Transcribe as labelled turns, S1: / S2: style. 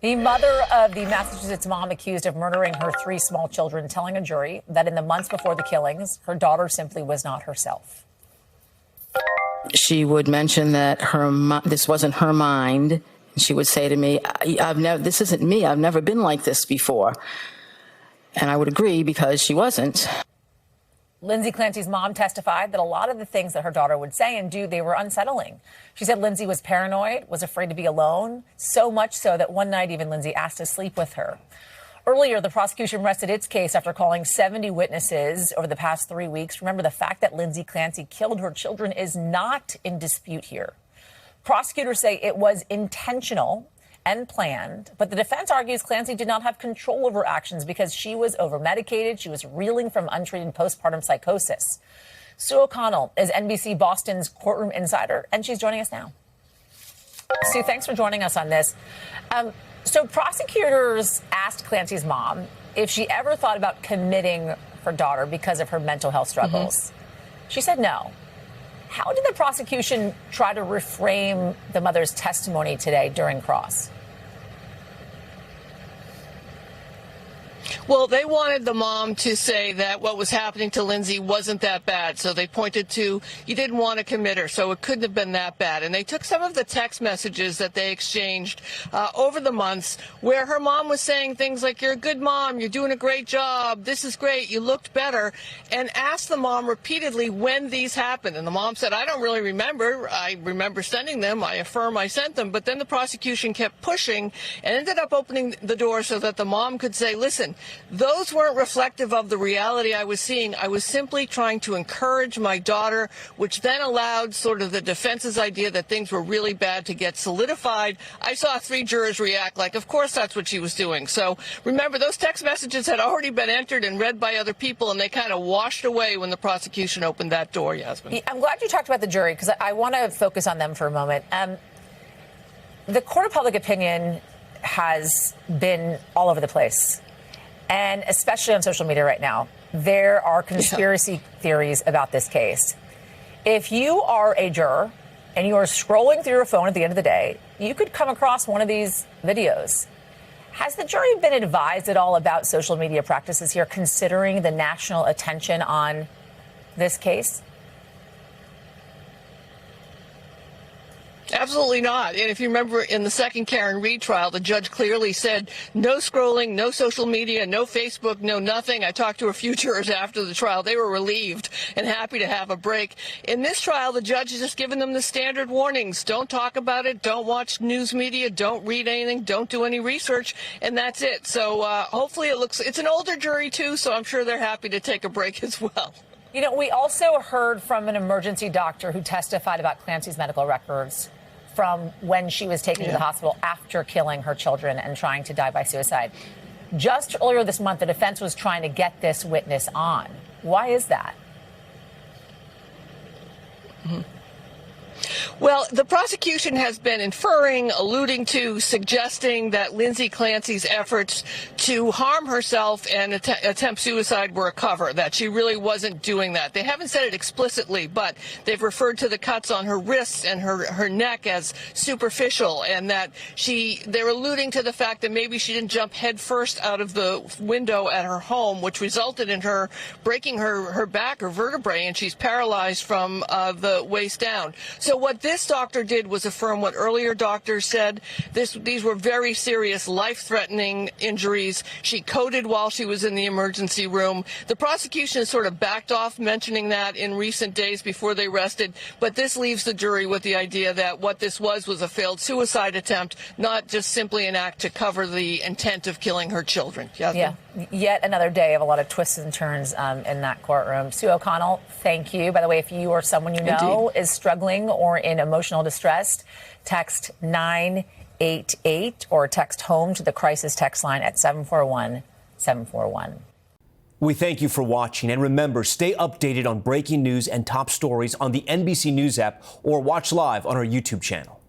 S1: The mother of the Massachusetts mom accused of murdering her 3 small children, telling a jury that in the months before the killings, her daughter simply was not herself.
S2: She would mention that this wasn't her mind. She would say to me, this isn't me. I've never been like this before. And I would agree because she wasn't.
S1: Lindsay Clancy's mom testified that a lot of the things that her daughter would say and do, they were unsettling. She said Lindsay was paranoid, was afraid to be alone, so much so that one night even Lindsay asked to sleep with her. Earlier, the prosecution rested its case after calling 70 witnesses over the past 3 weeks. Remember, the fact that Lindsay Clancy killed her children is not in dispute here. Prosecutors say it was intentional and planned, but the defense argues Clancy did not have control of her actions because she was over-medicated. She was reeling from untreated postpartum psychosis. Sue O'Connell is NBC Boston's courtroom insider, and she's joining us now. Sue, thanks for joining us on this. So prosecutors asked Clancy's mom if she ever thought about committing her daughter because of her mental health struggles. She said no. How did the prosecution try to reframe the mother's testimony today during cross?
S3: Well, they wanted the mom to say that what was happening to Lindsay wasn't that bad. So they pointed to, you didn't want to commit her, so it couldn't have been that bad. And they took some of the text messages that they exchanged over the months where her mom was saying things like, you're a good mom, you're doing a great job, this is great, you looked better, and asked the mom repeatedly when these happened. And the mom said, I don't really remember. I remember sending them. I affirm I sent them. But then the prosecution kept pushing and ended up opening the door so that the mom could say, listen, those weren't reflective of the reality I was seeing. I was simply trying to encourage my daughter, which then allowed sort of the defense's idea that things were really bad to get solidified. I saw 3 jurors react like, of course that's what she was doing. So remember, those text messages had already been entered and read by other people, and they kind of washed away when the prosecution opened that door, Yasmin.
S1: I'm glad you talked about the jury because I want to focus on them for a moment. The court of public opinion has been all over the place. And especially on social media right now, there are conspiracy theories about this case. If you are a juror and you are scrolling through your phone at the end of the day, you could come across one of these videos. Has the jury been advised at all about social media practices here, considering the national attention on this case?
S3: Absolutely not. And if you remember in the second Karen Reed trial, the judge clearly said no scrolling, no social media, no Facebook, no nothing. I talked to a few jurors after the trial. They were relieved and happy to have a break. In this trial, the judge has just given them the standard warnings. Don't talk about it. Don't watch news media. Don't read anything. Don't do any research. And that's it. So hopefully it's an older jury, too, so I'm sure they're happy to take a break as well.
S1: You know, we also heard from an emergency doctor who testified about Clancy's medical records from when she was taken to the hospital after killing her children and trying to die by suicide. Just earlier this month, the defense was trying to get this witness on. Why is that?
S3: Well, the prosecution has been inferring, alluding to, suggesting that Lindsay Clancy's efforts to harm herself and attempt suicide were a cover, that she really wasn't doing that. They haven't said it explicitly, but they've referred to the cuts on her wrists and her neck as superficial, and that they're alluding to the fact that maybe she didn't jump headfirst out of the window at her home, which resulted in her breaking her back, her vertebrae, and she's paralyzed from the waist down. So what this doctor did was affirm what earlier doctors said. These were very serious, life-threatening injuries. She coded while she was in the emergency room. The prosecution has sort of backed off mentioning that in recent days before they rested, but this leaves the jury with the idea that what this was a failed suicide attempt, not just simply an act to cover the intent of killing her children. Yasmin?
S1: Yeah, yet another day of a lot of twists and turns in that courtroom. Sue O'Connell, thank you. By the way, if you or someone you know is struggling or in emotional distress, text 988 or text HOME to the crisis text line at 741-741.
S4: We thank you for watching, and remember, stay updated on breaking news and top stories on the NBC News app or watch live on our YouTube channel.